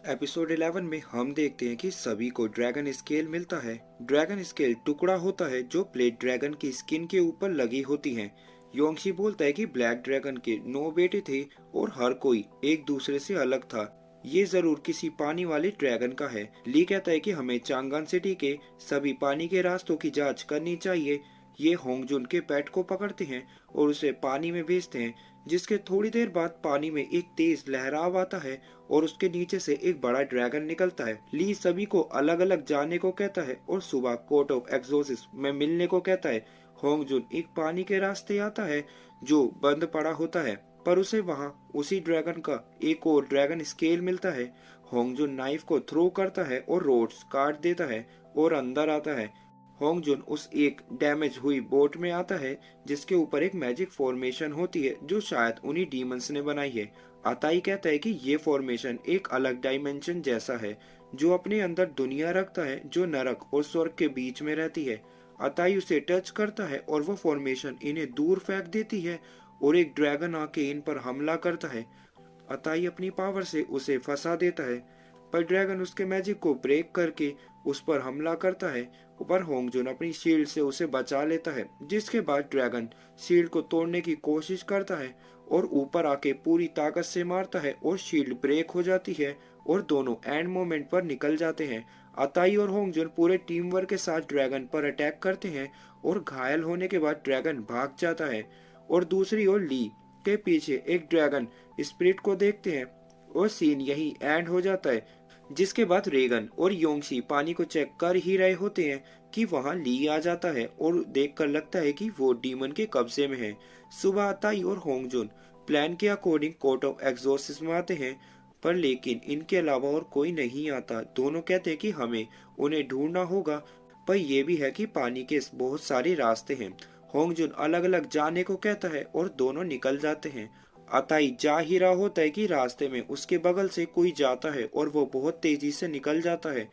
Episode 11 में हम देखते हैं कि सभी को ड्रैगन स्केल मिलता है। ड्रैगन स्केल टुकड़ा होता है जो प्लेट ड्रैगन की स्किन के ऊपर लगी होती हैं। योंगशी बोलता है कि ब्लैक ड्रैगन के 9 बेटे थे और हर कोई एक दूसरे से अलग था। ये जरूर किसी पानी वाले ड्रैगन का है। ली कहता है कि हमें चांगन सिटी के सभी पानी के रास्तों की जांच करनी चाहिए। ये होंगजुन के पेट को पकड़ते हैं और उसे पानी में भेजते हैं, जिसके थोड़ी देर बाद पानी में एक तेज लहराव आता है और उसके नीचे से एक बड़ा ड्रैगन निकलता है। ली सभी को अलग अलग जाने को कहता है और सुबह कोर्ट ऑफ एक्सोसिस में मिलने को कहता है। होंगजुन एक पानी के रास्ते आता है जो बंद पड़ा होता है, पर उसे वहां उसी ड्रैगन का एक और ड्रैगन स्केल मिलता है। होंगजुन नाइफ को थ्रो करता है और रोड्स काट देता है और अंदर आता है। होंगजुन उस एक डैमेज हुई बोट में आता है जिसके ऊपर एक मैजिक फॉर्मेशन होती है जो शायद उन्हीं डीमंस ने बनाई है। अताई कहता है कि ये फॉर्मेशन एक अलग डायमेंशन जैसा है जो अपने अंदर दुनिया रखता है जो नरक और स्वर्ग के बीच में रहती है। अताई उसे टच करता है और वो फॉर्मेशन इन्हें दूर फेंक देती है और एक ड्रैगन आके इन पर हमला करता है। अताई अपनी पावर से उसे फंसा देता है, पर ड्रैगन उसके मैजिक को ब्रेक करके उस पर हमला करता है। पर होंगजुन अपनी शील्ड से उसे बचा लेता है, जिसके बाद ड्रैगन शील्ड को तोड़ने की कोशिश करता है और ऊपर आके पूरी ताकत से मारता है और शील्ड ब्रेक हो जाती है और दोनों एंड मोमेंट पर निकल जाते हैं। अताई और होंगजुन पूरे टीम वर्क के साथ ड्रैगन पर अटैक करते हैं और घायल होने के बाद ड्रैगन भाग जाता है। और दूसरी ओर ली के पीछे एक ड्रैगन स्पिरिट को देखते हैं और सीन यही एंड हो जाता है, जिसके बाद रेगन और योंगशी पानी को चेक कर ही रहे होते हैं कि वहां ली आ जाता है और देखकर लगता है कि वो डीमन के कब्जे में है। सुबह अताई और होंगजुन प्लान के अकॉर्डिंग कोर्ट ऑफ एक्सोसिस में आते हैं, पर लेकिन इनके अलावा और कोई नहीं आता। दोनों कहते हैं कि हमें उन्हें ढूंढना होगा, पर यह भी है कि पानी के बहुत सारे रास्ते हैं। होंगजुन अलग अलग जाने को कहता है और दोनों निकल जाते हैं। अताई जा ही रहा होता है कि रास्ते में उसके बगल से कोई जाता है और वो बहुत तेजी से निकल जाता है।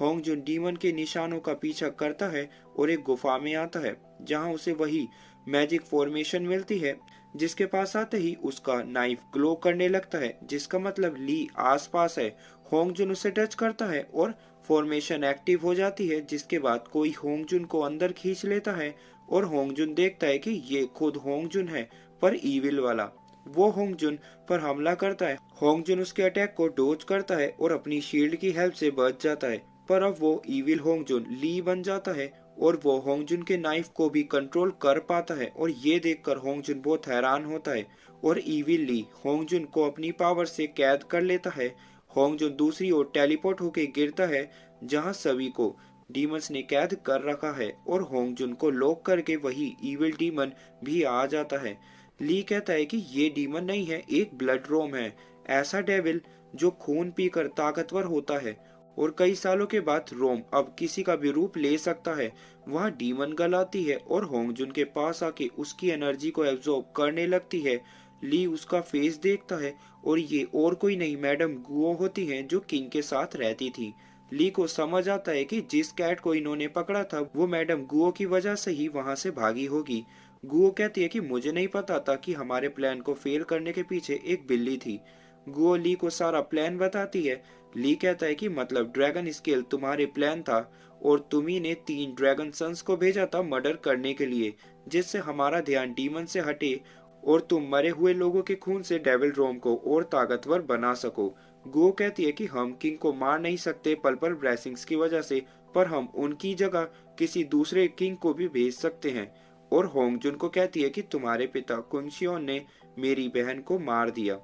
होंगजुन डीमन के निशानों का पीछा करता है और एक गुफा में आता है जहां उसे वही मैजिक फॉर्मेशन मिलती है। जिसके पास आते ही उसका नाइफ ग्लो करने लगता है, जिसका मतलब ली आसपास है। होंगजुन उसे टच करता है और फॉर्मेशन एक्टिव हो जाती है, जिसके बाद कोई होंगजुन को अंदर खींच लेता है और होंगजुन देखता है कि ये खुद होंगजुन है, पर ईविल वाला। वो होंगजुन पर हमला करता है। होंगजुन उसके अटैक को डोज करता है और अपनी शील्ड की हेल्प से बच जाता है, पर अब वो ईविल होंगजुन ली बन जाता है और वो होंगजुन के नाइफ को भी कंट्रोल कर पाता है। और ये देखकर होंगजुन बहुत हैरान होता है और ईविल ली होंगजुन को अपनी पावर से कैद कर लेता है। होंगजुन दूसरी ओर टेलीपोर्ट होकर गिरता है जहां सभी को डीमंस ने कैद कर रखा है और होंगजुन को लॉक करके वही ईविल डीमन भी आ जाता है। ली कहता है कि ये डीमन नहीं है, एक ब्लड रोम है, ऐसा डेविल जो खून पीकर ताकतवर होता है और कई सालों के बाद रोम अब किसी का भी रूप ले सकता है। वह डीमन गर्ल आती है और होंगजुन के पास आके उसकी एनर्जी को एब्जॉर्ब करने लगती है। ली उसका फेस देखता है और ये और कोई नहीं मैडम गुओ होती हैं जो किंग के साथ रहती थी। ली को समझ आता है कि जिस कैट को इन्होंने पकड़ा था वो मैडम गुओ की वजह से ही वहां से भागी होगी। गुओ कहती है कि मुझे नहीं पता था कि हमारे प्लान को फेल करने के पीछे एक बिल्ली थी। गुओ ली को सारा प्लान बताती है। ली कहता है कि मतलब ड्रैगन स्केल तुम्हारे प्लान था और तुम्ही ने 3 ड्रैगन सन्स को भेजा था मर्डर करने के लिए, जिससे हमारा ध्यान डीमन से हटे और तुम मरे हुए लोगों के खून से डेविल रोम को और ताकतवर बना सको। गुओ कहती है कि हम किंग को मार नहीं सकते पल ब्लेसिंग्स की वजह से, पर हम उनकी जगह किसी दूसरे किंग को भी भेज सकते हैं। और होंगजुन को कहती है कि तुम्हारे पिता कुंगशियोन ने मेरी बहन को मार दिया।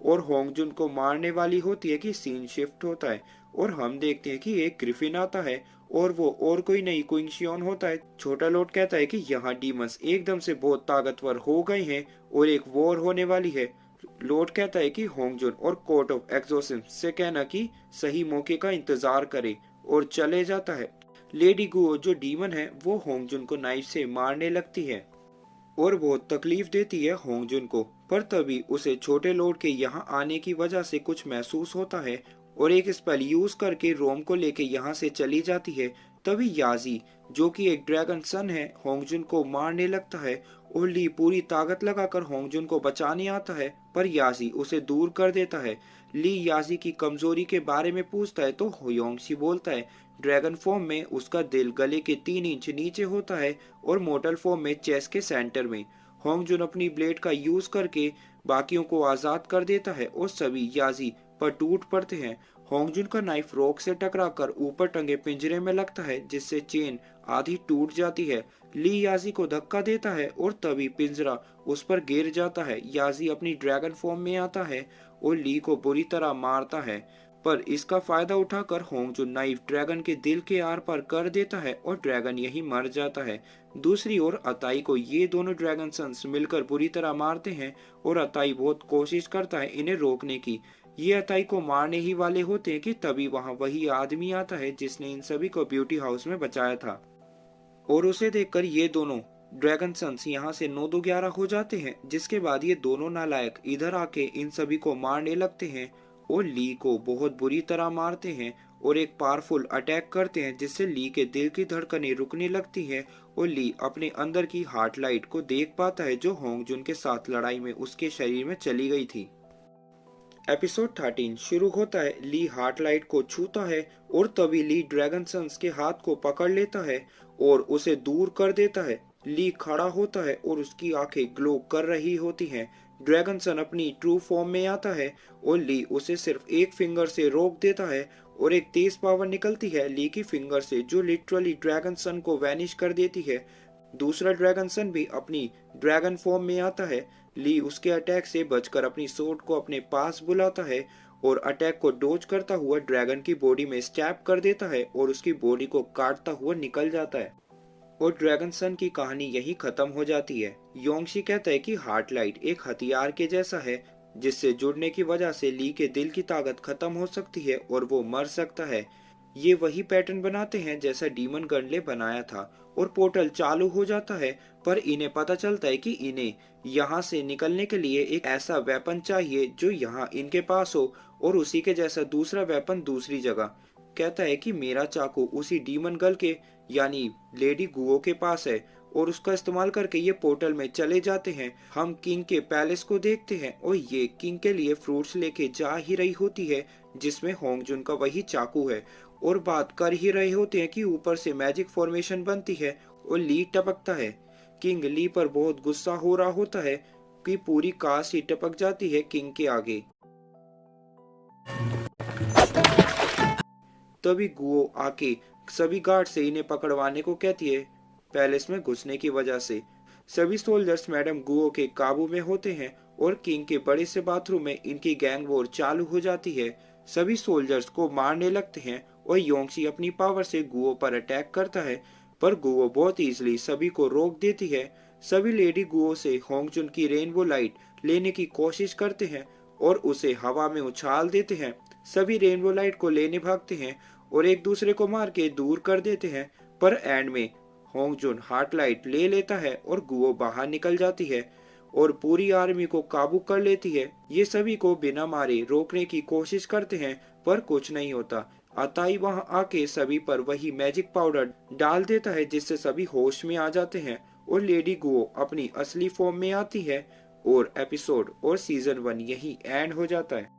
और होंगजुन को मारने वाली होती है कि सीन शिफ्ट होता है और हम देखते हैं कि एक ग्रिफिन आता है और वो और कोई नहीं कुंगशियोन होता है। छोटा लोट कहता है कि यहाँ डीमंस एकदम से बहुत ताकतवर हो गए हैं और एक वॉर होने वाली है। लोट कहता है कि होंगजुन और कोर्ट ऑफ एक्सोसिस से कहना कि सही मौके का इंतजार करे और चले जाता है। लेडी गुओ जो डीमन है वो होंगजुन को नाइफ से मारने लगती है और बहुत तकलीफ देती है होंगजुन को, पर तभी उसे छोटे लॉर्ड के यहाँ आने की वजह से कुछ महसूस होता है और एक स्पेल यूज करके रोम को लेके यहाँ से चली जाती है। तभी याजी जो कि एक ड्रैगन सन है होंगजुन को मारने लगता है और ली पूरी ताकत लगाकर होंगजुन को बचाने आता है, पर याजी उसे दूर कर देता है। ली याजी की कमजोरी के बारे में पूछता है तो होयोंगशी बोलता है ड्रैगन फॉर्म में उसका दिल गले के 3 इंच नीचे होता है और मोर्टल फॉर्म में चेस्ट के सेंटर में। होंगजुन अपनी ब्लेड का यूज करके बाकियों को आजाद कर देता है और सभी याजी पर टूट पड़ते हैं। होंगजुन का नाइफ रॉक से टकराकर ऊपर टंगे पिंजरे में लगता है जिससे चेन आधी टूट जाती है। ली याजी को धक्का देता है और तभी पिंजरा उस पर गिर जाता है। याजी अपनी ड्रैगन फॉर्म में आता है और ली को बुरी तरह मारता है, पर इसका फायदा उठाकर होंगजुन नाइफ ड्रैगन के दिल के आर पार कर देता है और ड्रैगन यही मर जाता है। दूसरी ओर अताई को ये दोनों ड्रैगन सन्स मिलकर बुरी तरह मारते हैं और अताई बहुत कोशिश करता है इन्हें रोकने की। ये अताई को मारने ही वाले होते हैं कि तभी वहाँ वही आदमी आता है जिसने इन सभी को ब्यूटी हाउस में बचाया था, और उसे देखकर ये दोनों ड्रैगन सन्स यहाँ से 9-2-11 हो जाते हैं। जिसके बाद ये दोनों नालायक इधर आके इन सभी को मारने लगते हैं और ली को बहुत बुरी तरह मारते हैं और एक पावरफुल अटैक करते हैं जिससे ली के दिल की धड़कनें रुकने लगती हैं और ली अपने अंदर की हार्ट लाइट को देख पाता है जो होंगजुन के साथ लड़ाई में उसके शरीर में चली गई थी। एपिसोड 13 शुरू होता है। ली हार्ट लाइट को छूता है और तभी ली ड्रैगन सन्स के हाथ को पकड़ लेता है और उसे दूर कर देता है। ली खड़ा होता है और उसकी आंखें ग्लो कर रही होती हैं। ड्रैगन सन अपनी ट्रू फॉर्म में आता है और ली उसे सिर्फ एक फिंगर से रोक देता है और एक तेज पावर निकलती है ली की फिंगर से जो लिटरली ड्रैगन सन को वैनिश कर देती है। दूसरा ड्रैगन सन भी अपनी ड्रैगन फॉर्म में आता है। ली उसके अटैक से बचकर अपनी सोर्ड को अपने पास बुलाता है और अटैक को डोज करता हुआ ड्रैगन की बॉडी में स्टैप कर देता है और उसकी बॉडी को काटता हुआ निकल जाता है और ड्रैगन सन की कहानी यही खत्म हो जाती है। योंगशी कहता है कि हार्ट लाइट एक हथियार के जैसा है जिससे जुड़ने की वजह से ली के दिल की ताकत खत्म हो सकती है और वो मर सकता है। ये वही पैटर्न बनाते हैं जैसा डीमन गन ने बनाया था और पोर्टल चालू हो जाता है, पर इन्हें पता चलता है कि इन्हें यहाँ से निकलने के लिए एक ऐसा वेपन चाहिए जो यहाँ इनके पास हो और उसी के जैसा दूसरा वेपन दूसरी जगह। कहता है कि मेरा चाकू उसी डीमन गर्ल के यानी लेडी गुओ के पास है और उसका इस्तेमाल करके ये पोर्टल में चले जाते हैं। हम किंग के पैलेस को देखते हैं और ये किंग के लिए फ्रूट्स लेके जा ही रही होती है जिसमें होंगजुन का वही चाकू है और बात कर ही रहे होते हैं कि ऊपर से मैजिक फॉर्मेशन बनती है और ली टपकता है। किंग ली पर बहुत गुस्सा हो रहा होता है कि पूरी कास्ट ही टपक जाती है किंग के आगे। तभी गुओ आके सभी गार्ड से इन्हें पकड़वाने को कहती है। पैलेस में घुसने की वजह से सभी सोल्जर्स मैडम गुओ के काबू में होते हैं और किंग के बड़े से बाथरूम में इनकी गैंग वॉर चालू हो जाती है। सभी सोल्जर्स को मारने लगते हैं और योंगशी अपनी पावर से गुओ पर अटैक करता है, पर गुओ बहुत इजीली सभी को रोक देती है। सभी लेडी गुओ से होंगजुन की रेनबो लाइट लेने की कोशिश करते हैं और उसे हवा में उछाल देते हैं। सभी रेनबो लाइट को लेने भागते हैं और एक दूसरे को मार के दूर कर देते हैं, पर एंड में होंगजुन हार्ट लाइट ले लेता है और गुओ बाहर निकल जाती है और पूरी आर्मी को काबू कर लेती है। ये सभी को बिना मारे रोकने की कोशिश करते हैं पर कुछ नहीं होता। अताई वहां आके सभी पर वही मैजिक पाउडर डाल देता है जिससे सभी होश में आ जाते हैं और लेडी गुओ अपनी असली फॉर्म में आती है और एपिसोड और सीजन 1 यही एंड हो जाता है।